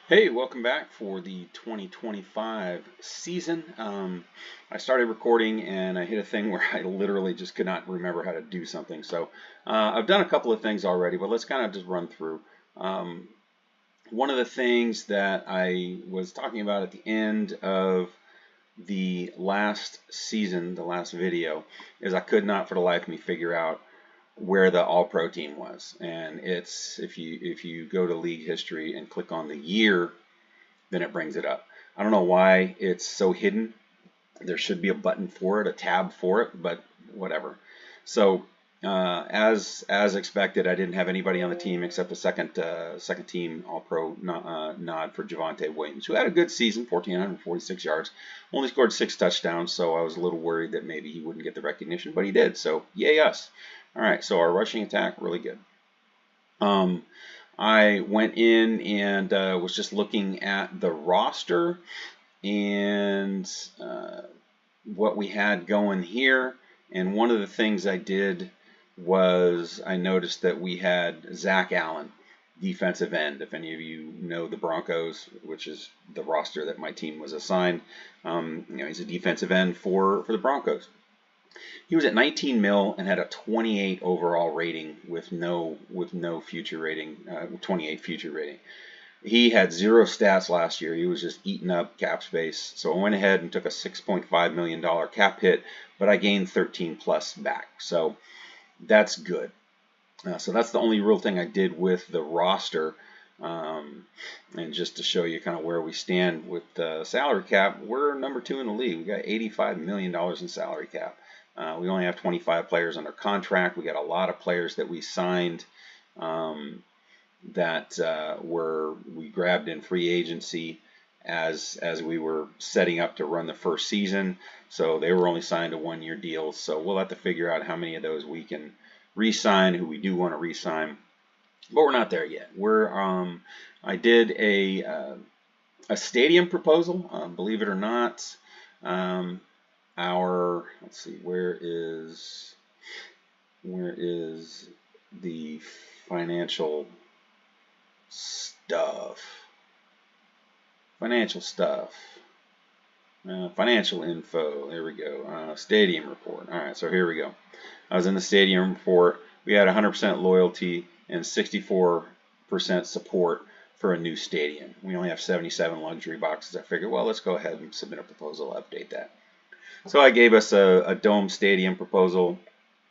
Hey, welcome back for the 2025 season. I started recording and I hit a thing where I literally just could not remember how to do something. So I've done a couple of things already, but let's kind of just run through. Um, One of the things that I was talking about at the end of the last season, the last video, is I could not for the life of me figure out where the All-Pro team was. And it's if you go to league history and click on the year, then it brings it up. I don't know why it's so hidden. There should be a button for it, a tab for it, but whatever. So as expected, I didn't have anybody on the team except the second team All-Pro nod for Javonte Williams, who had a good season, 1,446 yards, only scored 6 touchdowns. So I was a little worried that maybe he wouldn't get the recognition, but he did. So yay us! All right, so our rushing attack really good. I went in and was just looking at the roster and what we had going here. And one of the things I did was I noticed that we had Zach Allen, defensive end. If any of you know the Broncos, which is the roster that my team was assigned, he's a defensive end for the Broncos. He was at 19 mil and had a 28 overall rating with no future rating, 28 future rating. He had 0 stats last year. He was just eating up cap space. So I went ahead and took a $6.5 million cap hit, but I gained 13 plus back. So that's good. So that's the only real thing I did with the roster. And just to show you kind of where we stand with the salary cap, we're number 2 in the league. We got $85 million in salary cap. We only have 25 players under contract. We got a lot of players that we signed that we grabbed in free agency as we were setting up to run the first season. So they were only signed to 1-year deals. So we'll have to figure out how many of those we can re-sign, who we do want to re-sign. But we're not there yet. I did a stadium proposal, believe it or not. Let's see, where is the financial stuff? Financial info. There we go. Stadium report. All right, so here we go. I was in the stadium report. We had 100% loyalty and 64% support for a new stadium. We only have 77 luxury boxes. I figured, well, let's go ahead and submit a proposal, update that. So I gave us a dome stadium proposal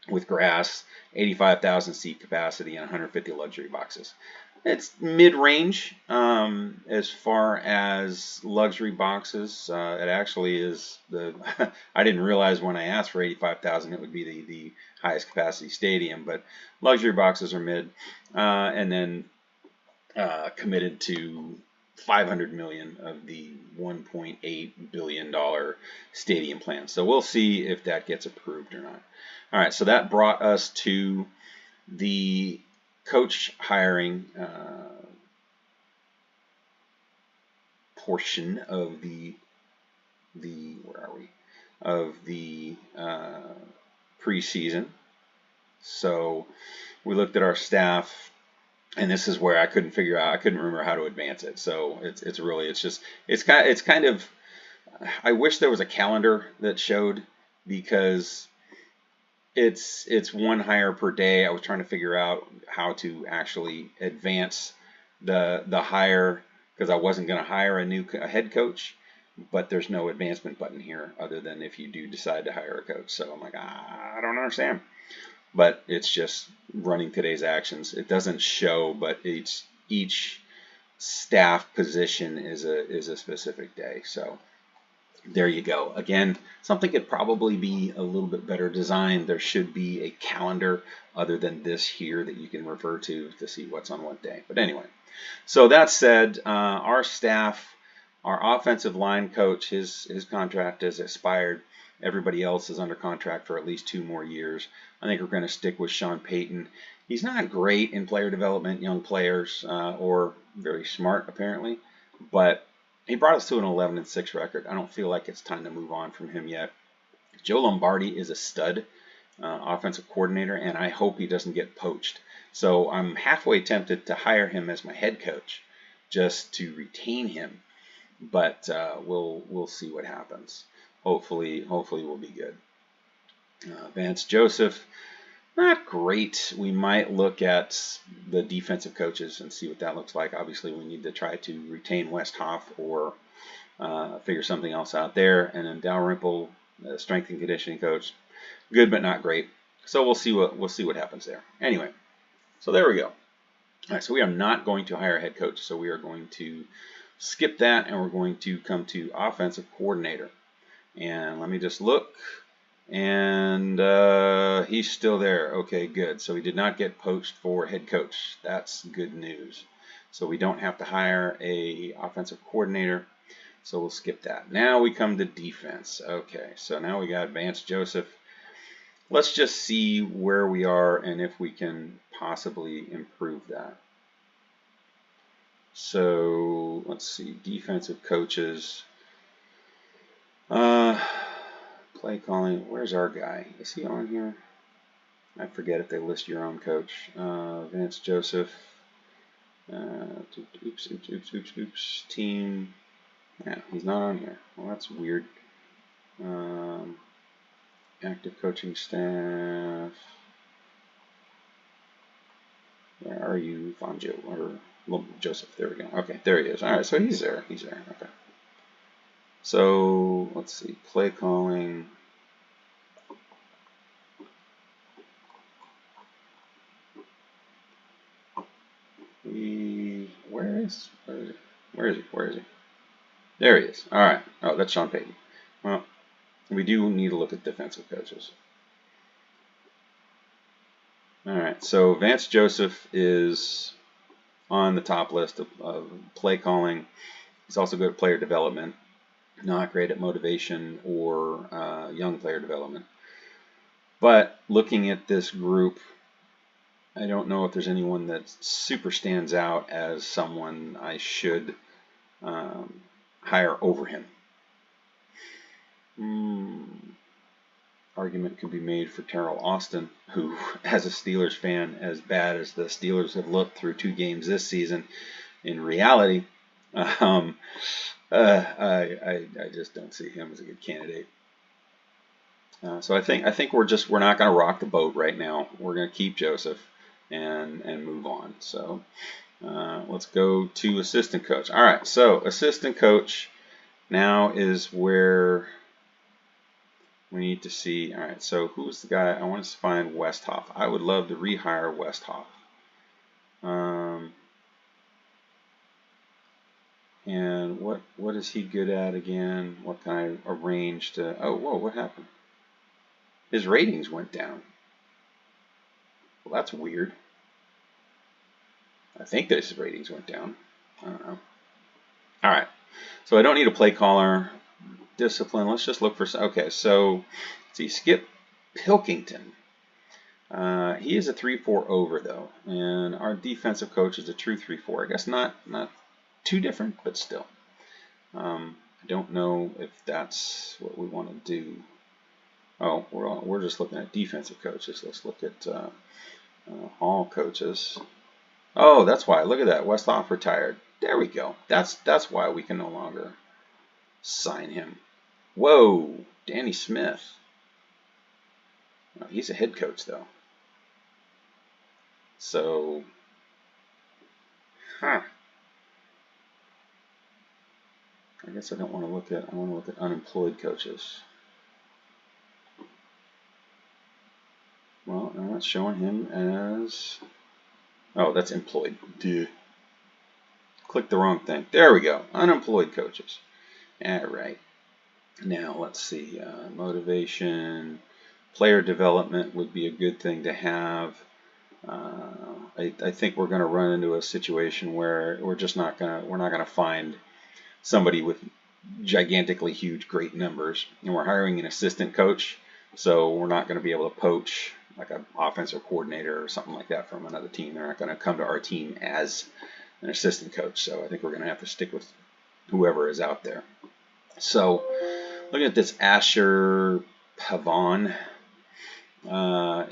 with grass, 85,000 seat capacity, and 150 luxury boxes. It's mid-range as far as luxury boxes. It actually is I didn't realize when I asked for 85,000 it would be the highest capacity stadium, but luxury boxes are mid, and then committed to 500 million of the 1.8 billion dollar stadium plan. So we'll see if that gets approved or not. All right, so that brought us to the coach hiring portion of the preseason. So we looked at our staff, and this is where I couldn't remember how to advance it. So it's kind of I wish there was a calendar that showed, because it's one hire per day. I was trying to figure out how to actually advance the hire, because I wasn't going to hire a head coach, but there's no advancement button here other than if you do decide to hire a coach. So I'm like, I don't understand. But it's just running today's actions. It doesn't show, but each staff position is a specific day. So there you go. Again, something could probably be a little bit better designed. There should be a calendar other than this here that you can refer to see what's on what day. But anyway, so that said, our staff, our offensive line coach, his contract has expired. Everybody else is under contract for at least 2 more years. I think we're going to stick with Sean Payton. He's not great in player development, young players, or very smart apparently, but he brought us to an 11-6 record. I don't feel like it's time to move on from him yet. Joe Lombardi is a stud offensive coordinator, and I hope he doesn't get poached. So I'm halfway tempted to hire him as my head coach, just to retain him. But we'll see what happens. Hopefully we'll be good. Vance Joseph, not great. We might look at the defensive coaches and see what that looks like. Obviously, we need to try to retain Westhoff or figure something else out there. And then Dalrymple, strength and conditioning coach, good but not great. So we'll see what happens there. Anyway, so there we go. All right, so we are not going to hire a head coach. So we are going to skip that, and we're going to come to offensive coordinator. And let me just look. And he's still there. Okay, good. So he did not get poached for head coach. That's good news. So we don't have to hire a offensive coordinator. So we'll skip that. Now we come to defense. Okay, so now we got Vance Joseph. Let's just see where we are and if we can possibly improve that. So let's see, defensive coaches. Play calling. Where's our guy? Is he on here? I forget if they list your own coach. Vance Joseph. Oops. Team. Yeah, he's not on here. Well, that's weird. Active coaching staff. Where are you, Fonjo or Joseph? There we go. Okay, there he is. All right, so he's there. He's there. Okay. So let's see, play calling. Where is he? There he is. All right. Oh, that's Sean Payton. Well, we do need to look at defensive coaches. All right. So Vance Joseph is on the top list of play calling. He's also good at player development. Not great at motivation or young player development. But looking at this group, I don't know if there's anyone that super stands out as someone I should hire over him. Argument could be made for Terrell Austin, who, as a Steelers fan, as bad as the Steelers have looked through 2 games this season, in reality, I just don't see him as a good candidate. So I think we're not going to rock the boat right now. We're going to keep Joseph and move on. So let's go to assistant coach. All right, so assistant coach now is where we need to see. All right, so who's the guy? I want to find Westhoff. I would love to rehire Westhoff. And what is he good at again? What can I arrange to? Oh, whoa, what happened? His ratings went down. Well, that's weird. I think his ratings went down. I don't know. All right, so I don't need a play caller. Discipline. Let's just look for. Okay, so let's see. Skip Pilkington. He is a 3-4 over though, and our defensive coach is a true 3-4. I guess not too different, but still. I don't know if that's what we want to do. Oh, we're just looking at defensive coaches. Let's look at all coaches. Oh, that's why. Look at that. Westhoff retired. There we go. That's why we can no longer sign him. Whoa, Danny Smith. Oh, he's a head coach though. So, I guess I don't want to look at. I want to look at unemployed coaches. Well, I'm not showing him as. Oh, that's employed. Duh. Click the wrong thing. There we go. Unemployed coaches. All right. Now let's see. Motivation, player development would be a good thing to have. I think we're going to run into a situation where we're not going to find somebody with gigantically huge great numbers, and we're hiring an assistant coach, so we're not going to be able to poach like an offensive coordinator or something like that from another team. They're not going to come to our team as an assistant coach, so I think we're going to have to stick with whoever is out there. So looking at this Asher Pavon,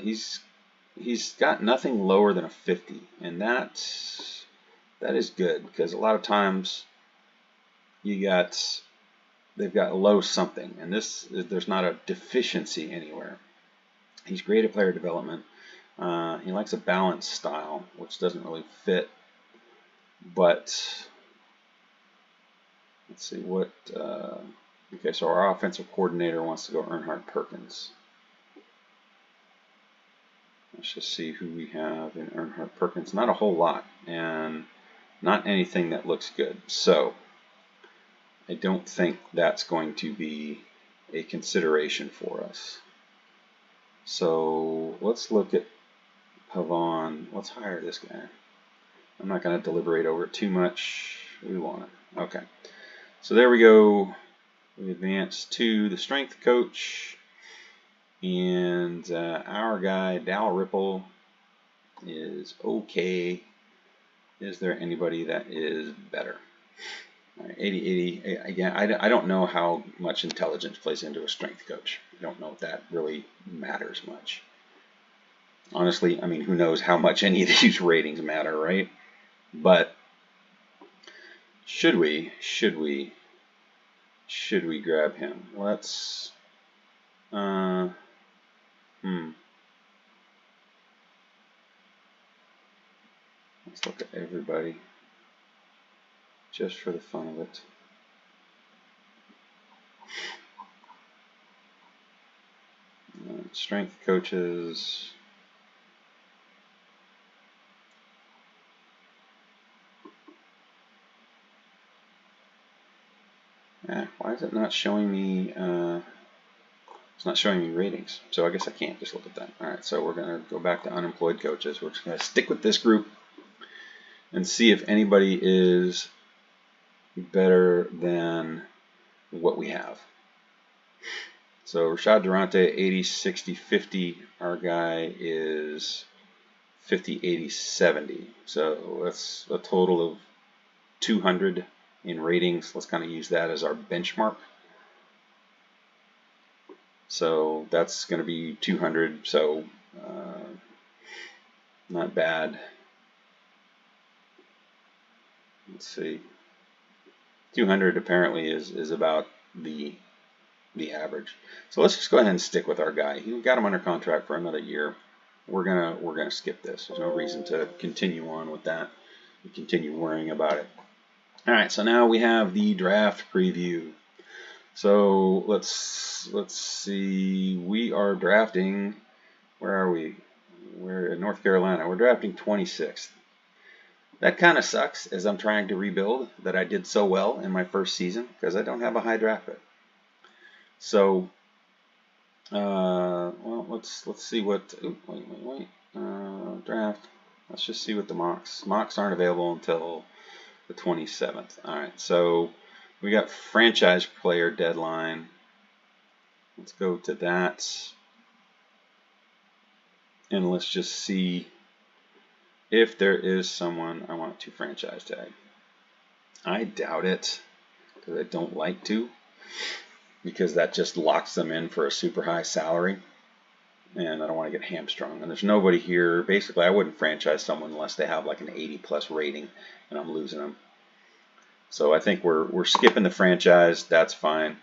he's got nothing lower than a 50, and that that is good, because a lot of times they've got low something, and there's not a deficiency anywhere. He's great at player development. He likes a balanced style, which doesn't really fit. But let's see what. Okay, so our offensive coordinator wants to go Earnhardt Perkins. Let's just see who we have in Earnhardt Perkins. Not a whole lot, and not anything that looks good. So I don't think that's going to be a consideration for us. So let's look at Pavon. Let's hire this guy. I'm not going to deliberate over it too much. We want it. Okay. So there we go. We advance to the strength coach. And our guy, Dal Ripple, is okay. Is there anybody that is better? All right, 80-80. Again, I don't know how much intelligence plays into a strength coach. I don't know if that really matters much. Honestly, I mean, who knows how much any of these ratings matter, right? But should we grab him? Let's let's look at everybody just for the fun of it. Strength coaches. Why is it not showing me? It's not showing me ratings, so I guess I can't just look at that. All right, so we're going to go back to unemployed coaches. We're just going to stick with this group and see if anybody is better than what we have. So Rashad Durante, 80, 60, 50. Our guy is 50, 80, 70. So that's a total of 200 in ratings. Let's kind of use that as our benchmark. So that's going to be 200. So not bad. Let's see. 200 apparently is about the average. So let's just go ahead and stick with our guy. We got him under contract for another year. We're gonna skip this. There's no reason to continue on with that and continue worrying about it. All right, so now we have the draft preview. So let's see. We are drafting. Where are we? We're in North Carolina. We're drafting 26th. That kind of sucks as I'm trying to rebuild that I did so well in my first season because I don't have a high draft pick. So, well, let's see what. Wait. Draft. Let's just see what the mocks. Mocks aren't available until the 27th. All right, so we got franchise player deadline. Let's go to that, and let's just see if there is someone I want to franchise tag. I doubt it because I don't like to, because that just locks them in for a super high salary, and I don't want to get hamstrung. And there's nobody here. Basically, I wouldn't franchise someone unless they have like an 80+ rating, and I'm losing them. So I think we're skipping the franchise. That's fine.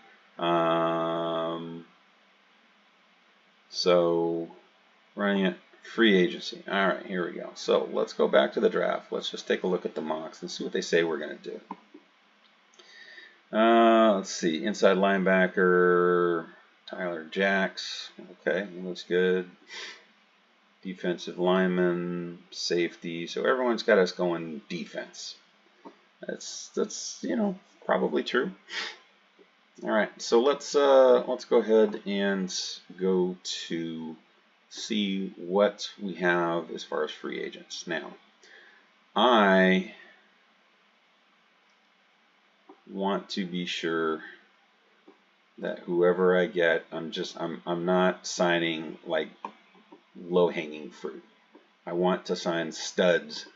So running it free agency. All right, here we go. So let's go back to the draft. Let's just take a look at the mocks and see what they say we're going to do. Let's see. Inside linebacker, Tyler Jacks. Okay, he looks good. Defensive lineman, safety. So everyone's got us going defense. That's probably true. All right, so let's go ahead and go to see what we have as far as free agents. Now, I want to be sure that whoever I get, I'm not signing like low-hanging fruit. I want to sign studs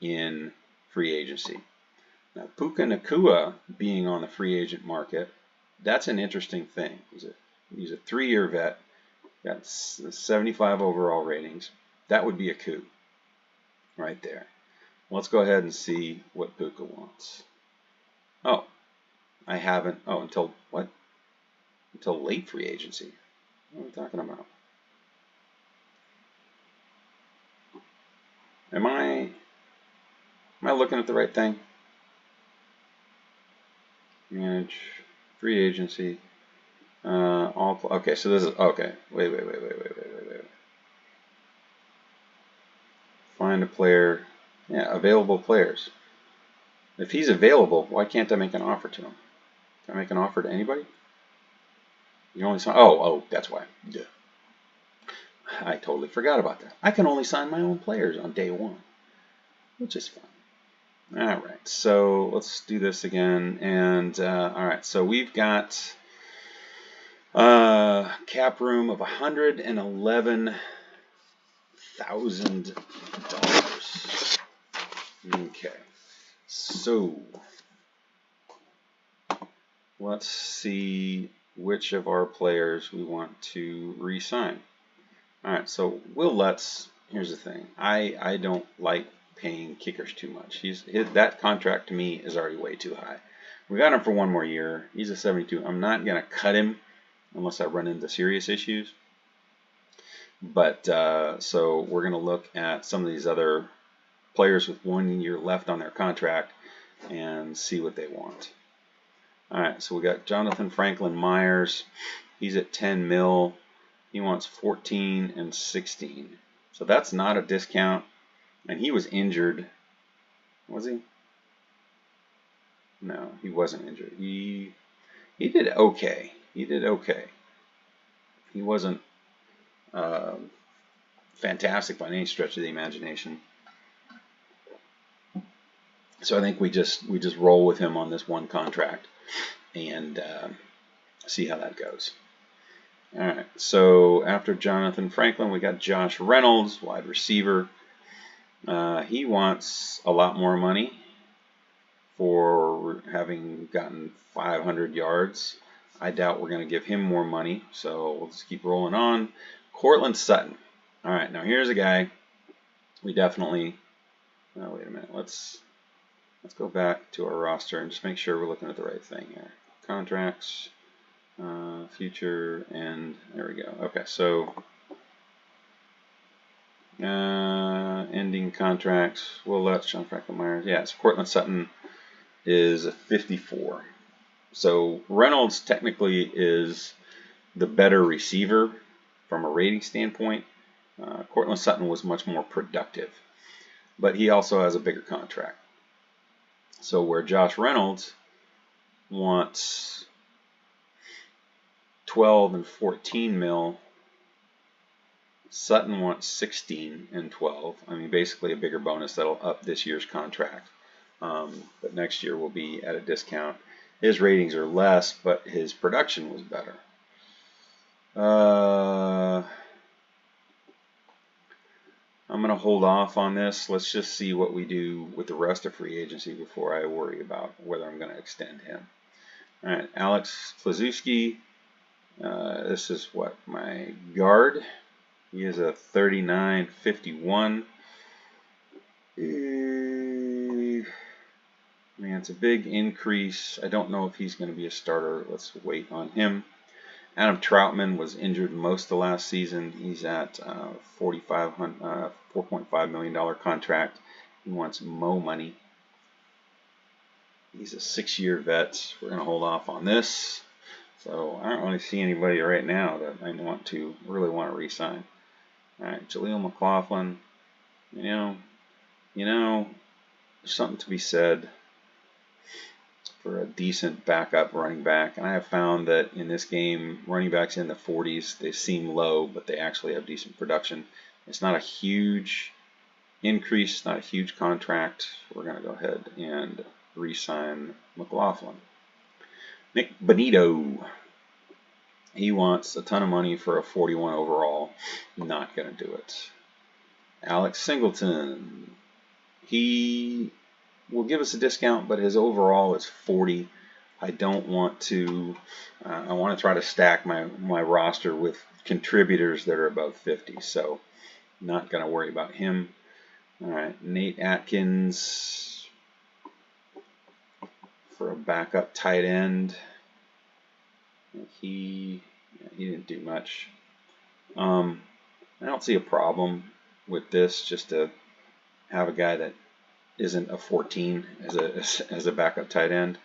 in free agency. Now, Puka Nacua being on the free agent market, that's an interesting thing. He's a 3-year vet, got 75 overall ratings. That would be a coup right there. Let's go ahead and see what Puka wants. Oh, I haven't. Oh, until what? Until late free agency. What are we talking about? Am I looking at the right thing? Manage free agency. Okay, so this is okay. Wait. Find a player. Yeah, available players. If he's available, why can't I make an offer to him? Can I make an offer to anybody? You only sign. Oh, that's why. Yeah. I totally forgot about that. I can only sign my own players on day one, which is fun. All right, so let's do this again. And all right, so we've got cap room of $111,000. Okay, so let's see which of our players we want to re-sign. All right, so Will Lutz. Here's the thing: I don't like paying kickers too much. That contract to me is already way too high. We got him for one more year. He's a 72. I'm not gonna cut him unless I run into serious issues. But so we're gonna look at some of these other players with 1 year left on their contract and see what they want. All right, so we got Jonathan Franklin Myers. He's at 10 mil. He wants 14 and 16. So that's not a discount. And he was injured. Was he? No, he wasn't injured. He did okay. He did okay. He wasn't fantastic by any stretch of the imagination. So I think we just roll with him on this one contract and see how that goes. All right. So after Jonathan Franklin, we got Josh Reynolds, wide receiver. He wants a lot more money for having gotten 500 yards. I doubt we're going to give him more money, so we'll just keep rolling on. Cortland Sutton. All right, now here's a guy we definitely. Oh, wait a minute. Let's go back to our roster and just make sure we're looking at the right thing here. Contracts, future, and there we go. Okay, so ending contracts. Will Lutz, John Franklin Myers. Yes, Cortland Sutton is a 54. So Reynolds technically is the better receiver from a rating standpoint. Cortland Sutton was much more productive, but he also has a bigger contract. So where Josh Reynolds wants 12 and 14 mil, Sutton wants 16 and 12. I mean, basically a bigger bonus that'll up this year's contract. But next year will be at a discount. His ratings are less, but his production was better. I'm going to hold off on this. Let's just see what we do with the rest of free agency before I worry about whether I'm going to extend him. All right, Alex Klazewski. This is what, my guard. He is a 39.51. Man, it's a big increase. I don't know if he's going to be a starter. Let's wait on him. Adam Troutman was injured most of last season. He's at $4.5 million contract. He wants mo money. He's a 6-year vet. We're going to hold off on this. So I don't really see anybody right now that I really want to re-sign. All right, Jaleel McLaughlin. You know, there's something to be said for a decent backup running back. And I have found that in this game, running backs in the 40s, they seem low, but they actually have decent production. It's not a huge increase, not a huge contract. We're going to go ahead and re-sign McLaughlin. Nick Bonito. He wants a ton of money for a 41 overall. Not going to do it. Alex Singleton. He will give us a discount, but his overall is 40. I don't want to. I want to try to stack my roster with contributors that are above 50. So not going to worry about him. All right, Nate Atkins for a backup tight end. He didn't do much. I don't see a problem with this, just to have a guy that isn't a 14 as a backup tight end.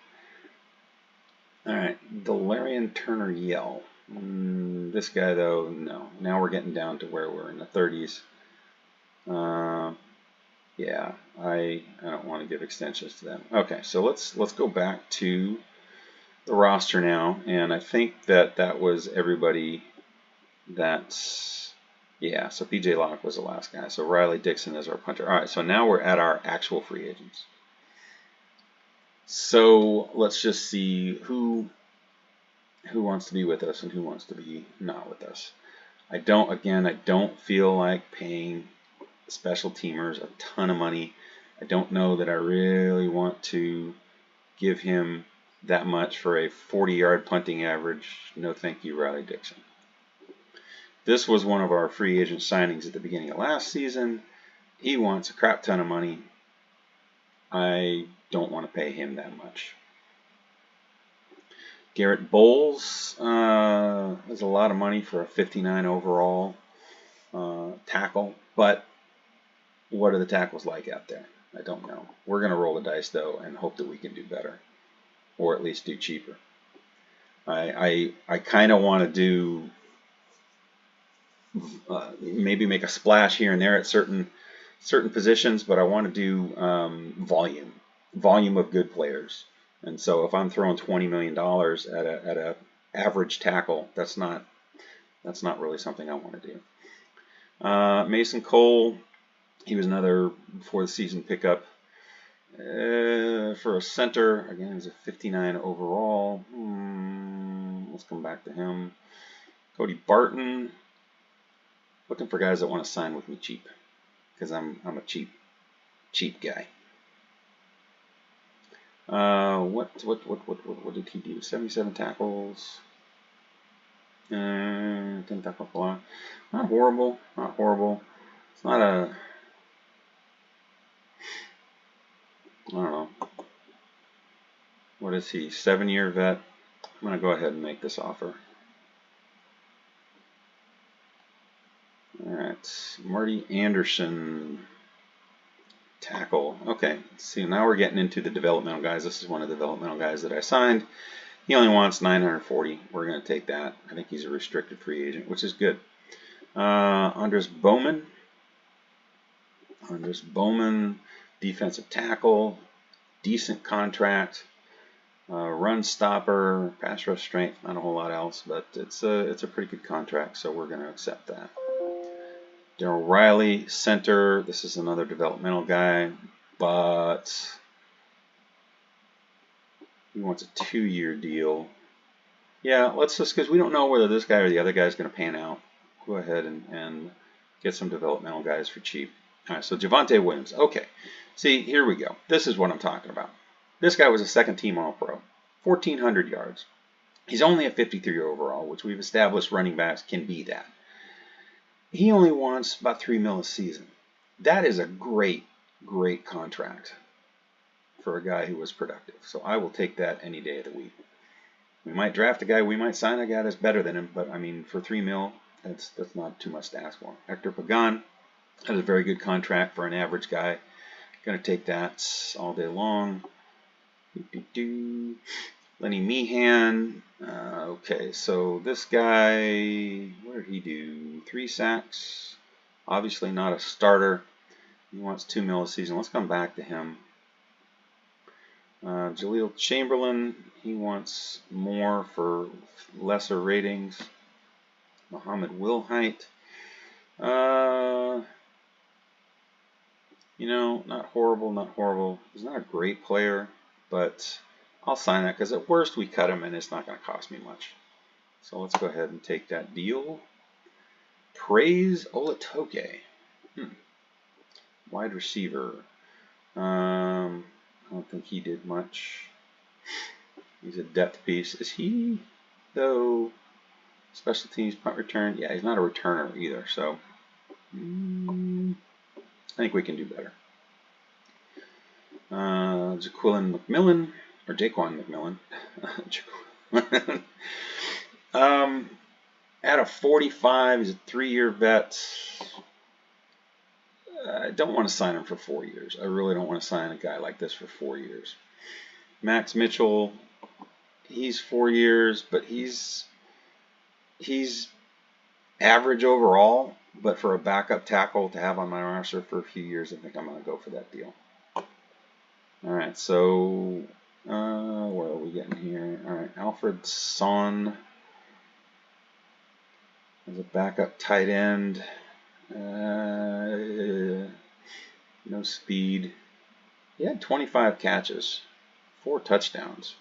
All right, Delarian Turner Yell. This guy though, no. Now we're getting down to where we're in the 30s. Yeah, I don't want to give extensions to them. Okay, so let's go back to the roster now, and I think that was everybody. That's, yeah. So PJ Locke was the last guy. So Riley Dixon is our punter. All right, so now we're at our actual free agents. So let's just see who wants to be with us and who wants to be not with us. I don't feel like paying special teamers a ton of money. I don't know that I really want to give him that much for a 40-yard punting average. No thank you, Riley Dixon. This was one of our free agent signings at the beginning of last season. He wants a crap ton of money. I don't want to pay him that much. Garrett Bowles is a lot of money for a 59 overall tackle, but what are the tackles like out there? I don't know. We're going to roll the dice, though, and hope that we can do better, or at least do cheaper. I kind of want to do maybe make a splash here and there at certain positions, but I want to do volume of good players. And so if I'm throwing $20 million at a average tackle, that's not really something I want to do. Mason Cole, he was another before the season pickup for a center. Again, he's a 59 overall. Let's come back to him. Cody Barton, looking for guys that want to sign with me cheap, because I'm a cheap guy. What did he do? 77 tackles, 10 tackles per line. Not horrible. It's not a, I don't know. What is he? 7-year vet. I'm gonna go ahead and make this offer. All right, Marty Anderson. Tackle. Okay, see, now we're getting into the developmental guys. This is one of the developmental guys that I signed. He only wants 940. We're going to take that. I think he's a restricted free agent, which is good. Andres Bowman. Defensive tackle, decent contract, run stopper, pass rush strength. Not a whole lot else, but it's a pretty good contract, so we're going to accept that. Darryl Riley, center. This is another developmental guy, but he wants a 2-year deal. Yeah, let's just, because we don't know whether this guy or the other guy is going to pan out, go ahead and get some developmental guys for cheap. All right, so Javonte Williams. Okay, see, here we go. This is what I'm talking about. This guy was a second-team All-Pro, 1,400 yards. He's only a 53 overall, which we've established running backs can be that. He only wants about $3 million a season. That is a great contract for a guy who was productive. So I will take that any day of the week. We might draft a guy, we might sign a guy that's better than him, but I mean, for $3 million, that's not too much to ask for. Hector Pagan has a very good contract for an average guy. Gonna take that all day long. Lenny Meehan. Okay, so this guy, what did he do? 3 sacks. Obviously not a starter. He wants $2 million a season. Let's come back to him. Jaleel Chamberlain, he wants more for lesser ratings. Muhammad Wilhite. Not horrible. He's not a great player, but I'll sign that because at worst we cut him and it's not going to cost me much. So let's go ahead and take that deal. Praise Olatoke. Wide receiver. I don't think he did much. He's a depth piece. Is he, though, special teams, punt return? Yeah, he's not a returner either. So I think we can do better. Jaquan McMillan, or Jaquan McMillan. At a 45, he's a 3-year vet. I don't want to sign him for 4 years. I really don't want to sign a guy like this for 4 years. Max Mitchell, he's 4 years, but he's average overall. But for a backup tackle to have on my roster for a few years, I think I'm going to go for that deal. All right, so where are we getting here? All right, Alfred Son as a backup tight end. No speed. He had 25 catches, 4 touchdowns.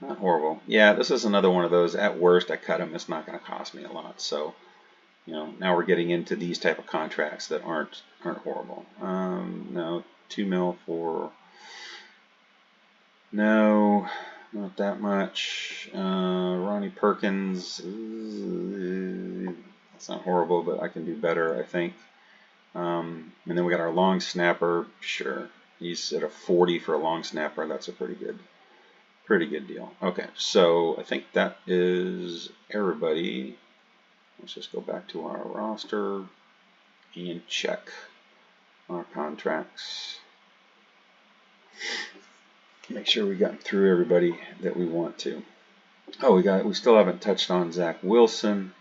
Not horrible. Yeah, this is another one of those. At worst, I cut him. It's not going to cost me a lot. So, now we're getting into these type of contracts that aren't horrible. No, $2 million for. No, not that much. Ronnie Perkins. It's not horrible, but I can do better, I think. And then we got our long snapper. Sure, he's at a 40 for a long snapper. That's a pretty good deal. Okay, so I think that is everybody. Let's just go back to our roster and check our contracts. Make sure we got through everybody that we want to. Oh, we still haven't touched on Zach Wilson.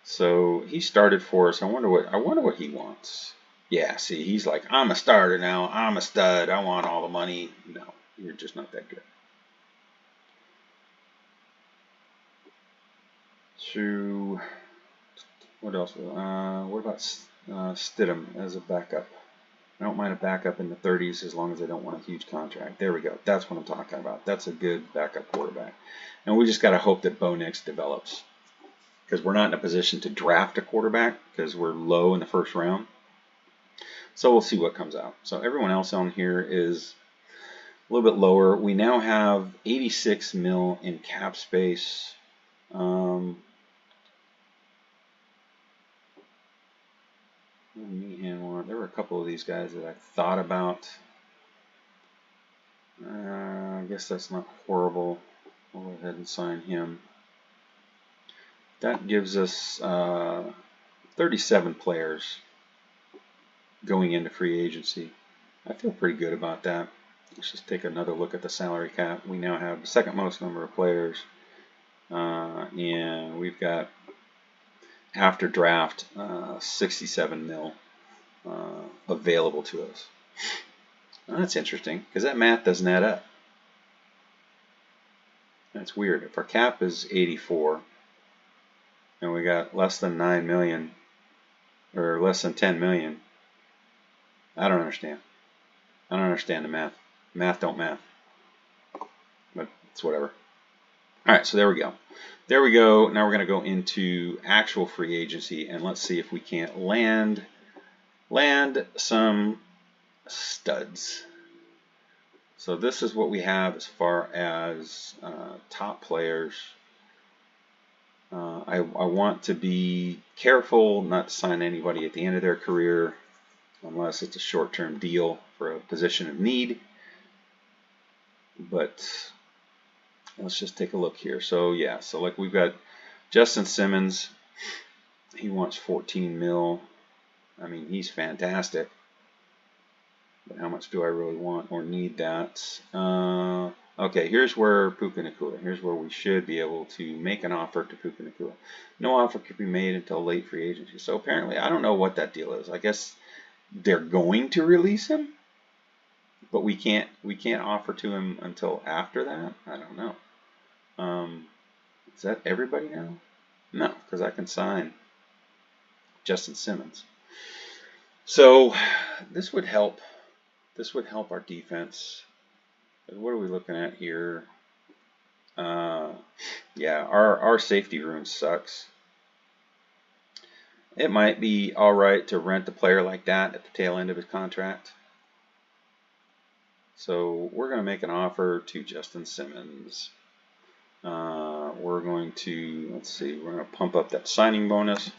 So he started for us. I wonder what he wants. Yeah, see, he's like, I'm a starter now. I'm a stud. I want all the money. No, you're just not that good. So, what else? What about Stidham as a backup? I don't mind a backup in the 30s as long as I don't want a huge contract. There we go. That's what I'm talking about. That's a good backup quarterback. And we just got to hope that Bo Nix develops. Because we're not in a position to draft a quarterback because we're low in the first round. So we'll see what comes out. So everyone else on here is a little bit lower. We now have 86 mil in cap space. There were a couple of these guys that I thought about. I guess that's not horrible. I'll go ahead and sign him. That gives us 37 players going into free agency. I feel pretty good about that. Let's just take another look at the salary cap. We now have the second most number of players. And we've got, after draft, 67 mil available to us. Now, that's interesting because that math doesn't add up. That's weird. If our cap is 84 and we got less than 9 million or less than 10 million, I don't understand. I don't understand the math. Math don't math. But it's whatever. All right, so there we go. There we go. Now we're going to go into actual free agency and let's see if we can't land some studs. So this is what we have as far as top players. I want to be careful not to sign anybody at the end of their career unless it's a short-term deal for a position of need. But let's just take a look here. So yeah, so like we've got Justin Simmons. He wants 14 mil. I mean, he's fantastic. But how much do I really want or need that? Okay, here's where Puka Nacua. Here's where we should be able to make an offer to Puka Nacua. No offer could be made until late free agency. So apparently, I don't know what that deal is. I guess they're going to release him, but we can't offer to him until after that. I don't know. Is that everybody now? No, because I can sign Justin Simmons. So this would help. This would help our defense. What are we looking at here? Yeah, our safety room sucks. It might be all right to rent a player like that at the tail end of his contract. So we're going to make an offer to Justin Simmons. we're going to, let's see, we're going to pump up that signing bonus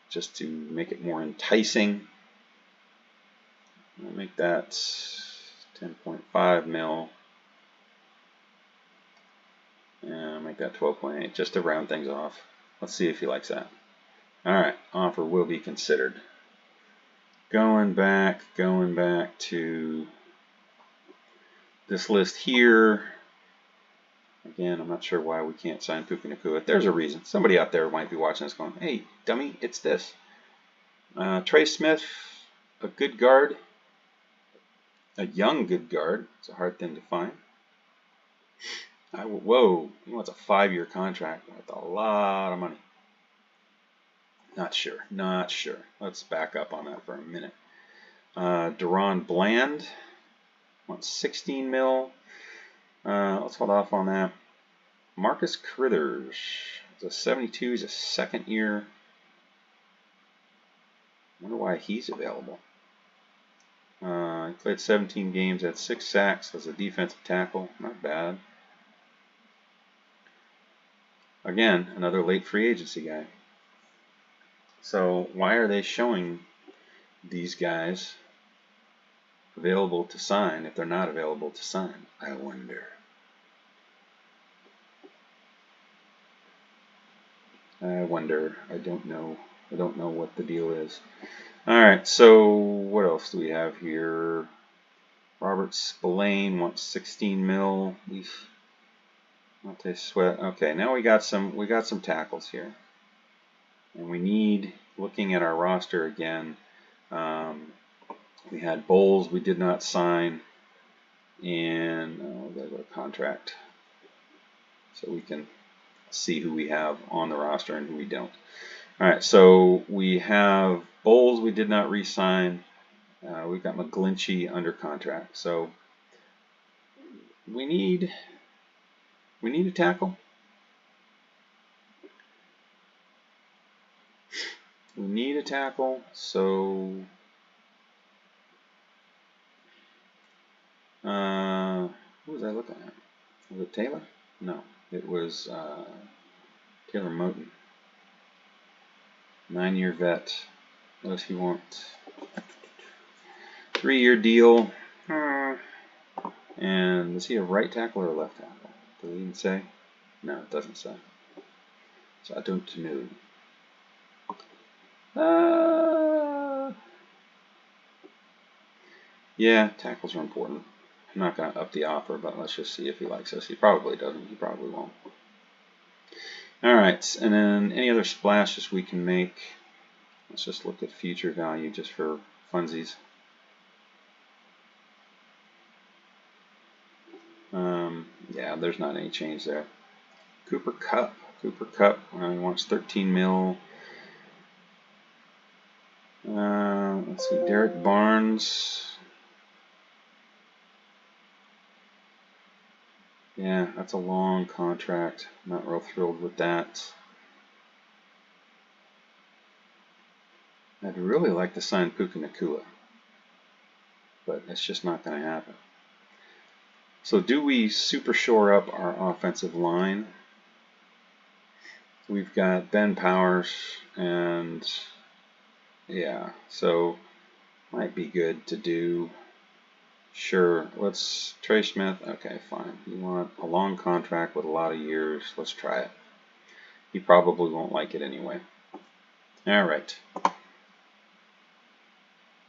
just to make it more enticing. I'll make that 10.5 mil. And I'll make that 12.8 just to round things off. Let's see if he likes that. Alright, offer will be considered. Going back to this list here. Again, I'm not sure why we can't sign Puka Nacua. There's a reason. Somebody out there might be watching this going, hey, dummy, it's this. Trey Smith, a good guard. A young good guard. It's a hard thing to find. Whoa, he wants a 5-year contract with a lot of money. Not sure. Let's back up on that for a minute. Deron Bland wants 16 mil. Let's hold off on that. Marcus Critters, it's a 72. He's a 2nd year. Wonder why he's available. He played 17 games, had 6 sacks as a defensive tackle. Not bad. Again, another late free agency guy. So why are they showing these guys available to sign if they're not available to sign? I wonder. I don't know. I don't know what the deal is. Alright, so what else do we have here? Robert Spillane wants 16 mil. Sweat. Okay, now we got some tackles here. And we need, looking at our roster again, we had Bowles we did not sign, and there's a contract. So we can see who we have on the roster and who we don't. Alright, so we have Bowles we did not re-sign. We've got McGlinchey under contract. So we need a tackle. We need a tackle, so who was I looking at? Was it Taylor? No, it was Taylor Moton. 9-year vet. What does he want? 3-year deal. And is he a right tackle or a left tackle? Does it even say? No, it doesn't say. So I don't know. Yeah, tackles are important. I'm not going to up the offer, but let's just see if he likes us. He probably doesn't. He probably won't. Alright, and then any other splashes we can make. Let's just look at future value just for funsies. Yeah, there's not any change there. Cooper Kupp. He wants 13 mil. Let's see, Derek Barnes. Yeah, that's a long contract. Not real thrilled with that. I'd really like to sign Puka Nacua, but it's just not going to happen. So do we super shore up our offensive line? We've got Ben Powers and yeah, so might be good to do. Sure, let's Trey Smith. Okay, fine. You want a long contract with a lot of years. Let's try it. He probably won't like it anyway. All right.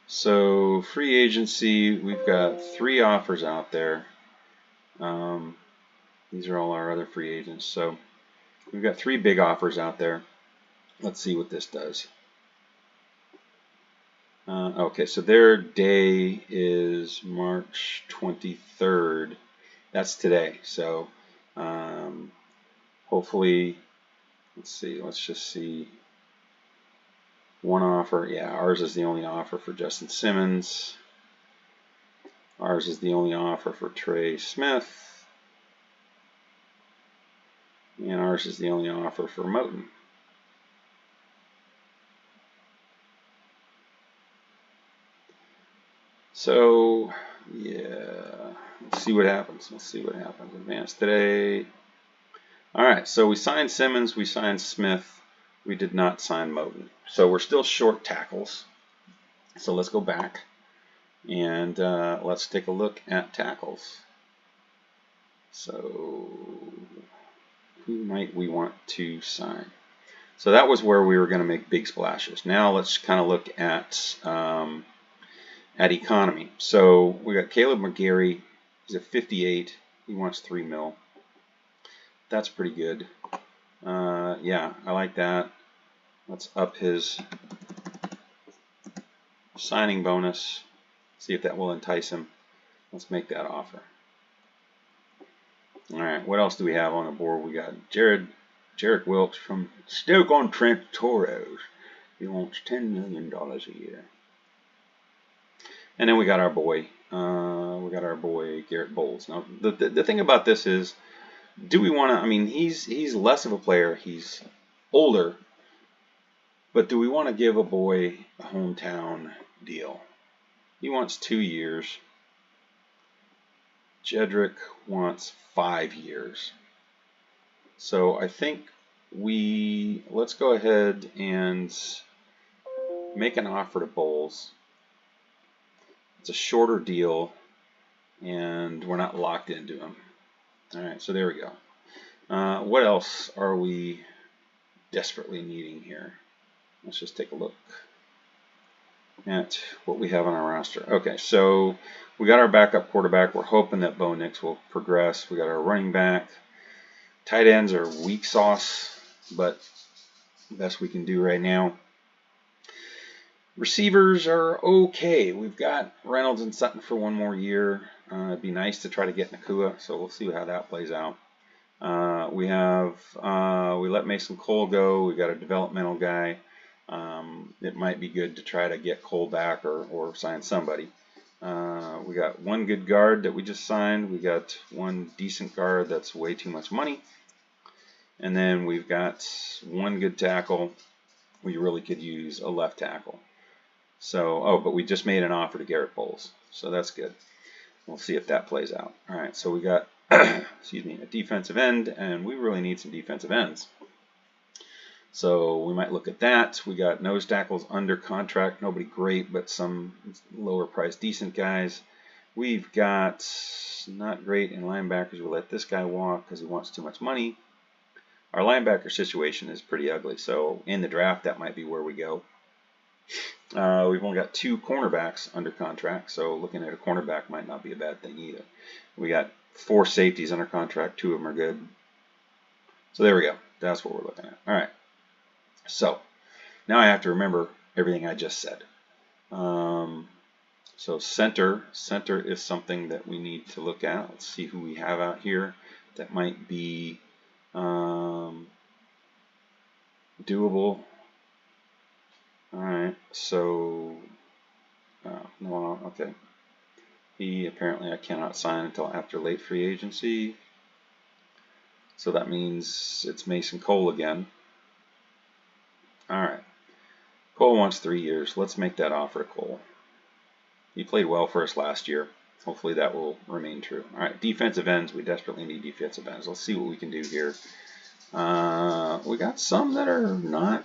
So free agency, we've got 3 offers out there. These are all our other free agents. So we've got 3 big offers out there. Let's see what this does. Okay, so their day is March 23rd. That's today. So hopefully, let's see. Let's just see. One offer. Yeah, ours is the only offer for Justin Simmons. Ours is the only offer for Trey Smith. And ours is the only offer for Moton. So, yeah, let's see what happens. Advance today. All right, so we signed Simmons, we signed Smith, we did not sign Moten. So we're still short tackles. So let's go back and let's take a look at tackles. So who might we want to sign? So that was where we were going to make big splashes. Now let's kind of look at economy. So we got Caleb McGarry. He's a 58. He wants $3 million. That's pretty good. Yeah, I like that. Let's up his signing bonus. See if that will entice him. Let's make that offer. All right, what else do we have on the board? We got Jarek Wilkes from Stoke-on-Trent Toros. He wants $10 million a year. And then we got our boy Garrett Bowles. Now the thing about this is, do we want to? I mean, he's less of a player. He's older, but do we want to give a boy a hometown deal? He wants 2 years. Jedrick wants 5 years. So I think let's go ahead and make an offer to Bowles. It's a shorter deal, and we're not locked into him. All right, so there we go. What else are we desperately needing here? Let's just take a look at what we have on our roster. Okay, so we got our backup quarterback. We're hoping that Bo Nix will progress. We got our running back. Tight ends are weak sauce, but best we can do right now. Receivers are okay. We've got Reynolds and Sutton for 1 more year. It'd be nice to try to get Nakua, so we'll see how that plays out. We let Mason Cole go. We got a developmental guy. It might be good to try to get Cole back or sign somebody. We got 1 good guard that we just signed. We got 1 decent guard that's way too much money. And then we've got 1 good tackle. We really could use a left tackle. So, but we just made an offer to Garrett Bowles, so that's good. We'll see if that plays out. All right, so we got, excuse me, a defensive end, and we really need some defensive ends. So we might look at that. We got nose tackles under contract, nobody great, but some lower price decent guys. We've got not great in linebackers. We'll let this guy walk because he wants too much money. Our linebacker situation is pretty ugly, so in the draft, that might be where we go. We've only got 2 cornerbacks under contract, so looking at a cornerback might not be a bad thing either. We got 4 safeties under contract, 2 of them are good. So there we go. That's what we're looking at. All right. So now I have to remember everything I just said. So center is something that we need to look at. Let's see who we have out here that might be doable. All right, so no, okay. He apparently I cannot sign until after late free agency. So that means it's Mason Cole again. All right, Cole wants 3 years. Let's make that offer to Cole. He played well for us last year. Hopefully that will remain true. All right, defensive ends. We desperately need defensive ends. Let's see what we can do here. We got some that are not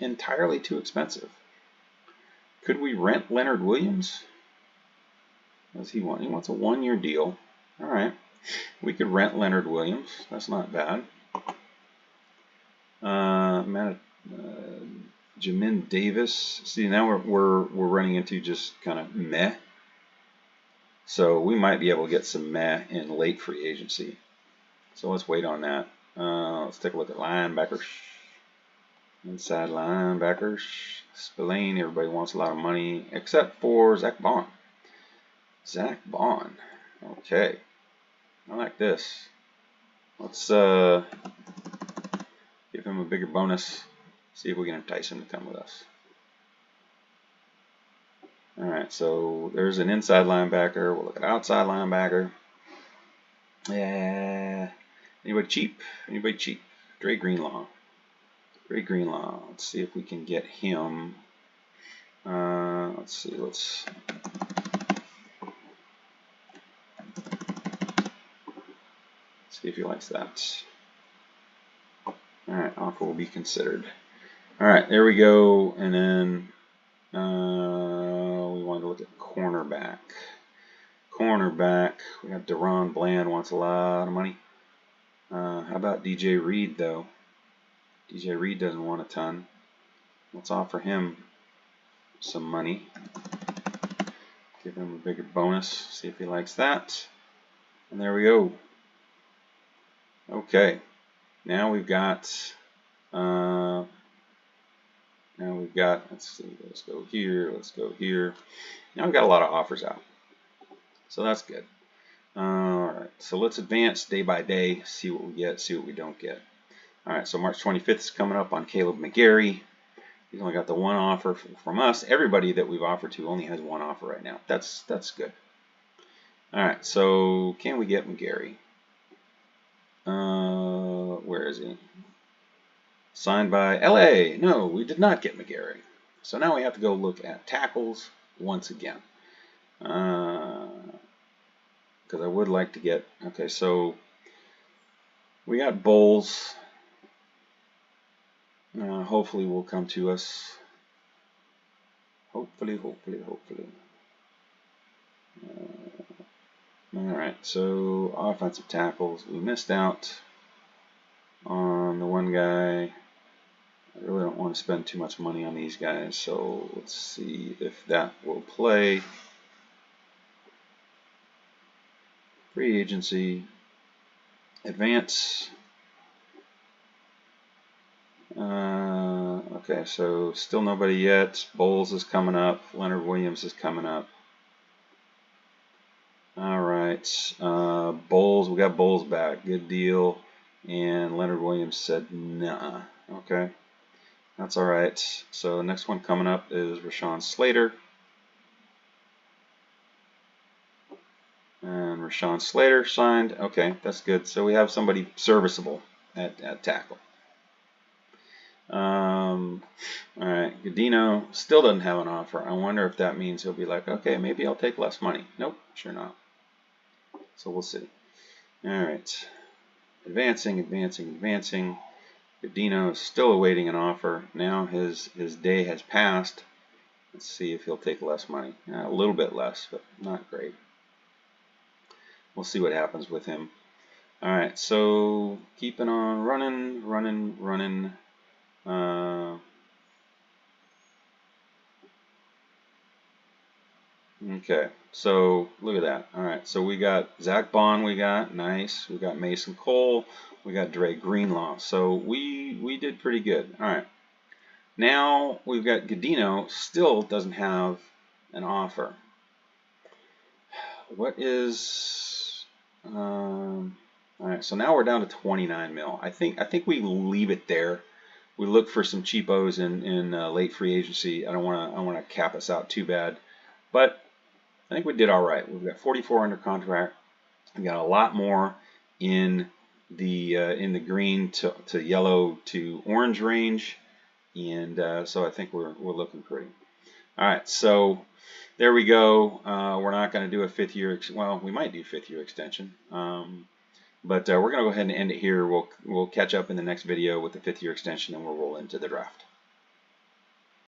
entirely too expensive. Could we rent Leonard Williams? What does he want? He wants a 1-year deal. All right, we could rent Leonard Williams. That's not bad. Jamin Davis. See, now we're running into just kind of meh. So we might be able to get some meh in late free agency. So let's wait on that. Let's take a look at linebackers. Inside linebackers. Spillane, everybody wants a lot of money except for Zach Bond. Zach Bond. Okay. I like this. Let's give him a bigger bonus. See if we can entice him to come with us. Alright, so there's an inside linebacker. We'll look at outside linebacker. Yeah. Anybody cheap? Anybody cheap? Dre Greenlaw. Dre Greenlaw. Let's see if we can get him. Let's see. Let's see if he likes that. All right, offer will be considered. All right, there we go. And then we want to look at cornerback. Cornerback, we got Deron Bland wants a lot of money. How about DJ Reed, though? DJ Reed doesn't want a ton. Let's offer him some money. Give him a bigger bonus. See if he likes that. And there we go. Okay. Now we've got. Let's see. Let's go here. Let's go here. Now we've got a lot of offers out. So that's good. Alright, so let's advance day by day, see what we get, see what we don't get. Alright, so March 25th is coming up on Caleb McGarry. He's only got the one offer from us. Everybody that we've offered to only has one offer right now. That's good. Alright, so can we get McGarry? Where is he? Signed by LA. No, we did not get McGarry. So now we have to go look at tackles once again. Because I would like to get, okay, so we got Bowles. Hopefully will come to us. Hopefully. Alright, so offensive tackles. We missed out on the one guy. I really don't want to spend too much money on these guys, so let's see if that will play. Free agency, advance. Okay, so still nobody yet. Bowles is coming up. Leonard Williams is coming up. All right, Bowles. We got Bowles back. Good deal. And Leonard Williams said nah. Okay, that's all right. So next one coming up is Rashawn Slater. And Rashawn Slater signed. Okay, that's good. So we have somebody serviceable at tackle. All right, Godino still doesn't have an offer. I wonder if that means he'll be like, okay, maybe I'll take less money. Nope, sure not. So we'll see. All right, advancing. Godino is still awaiting an offer. Now his day has passed. Let's see if he'll take less money. A little bit less, but not great. We'll see what happens with him. All right, so keeping on running. Okay, so look at that. All right, so we got Zach Bond. We got nice. We got Mason Cole. We got Dre Greenlaw. So we did pretty good. All right. Now we've got Godino. Still doesn't have an offer. What is? All right. So now we're down to 29 mil. I think we leave it there. We look for some cheapos in late free agency. I don't want to cap us out too bad, but I think we did all right. We've got 44 under contract. We got a lot more in the green to yellow to orange range, and so I think we're looking pretty. All right, so there we go. We're not going to do a 5th year. Well, we might do 5th year extension, but we're going to go ahead and end it here. We'll catch up in the next video with the 5th year extension, and we'll roll into the draft.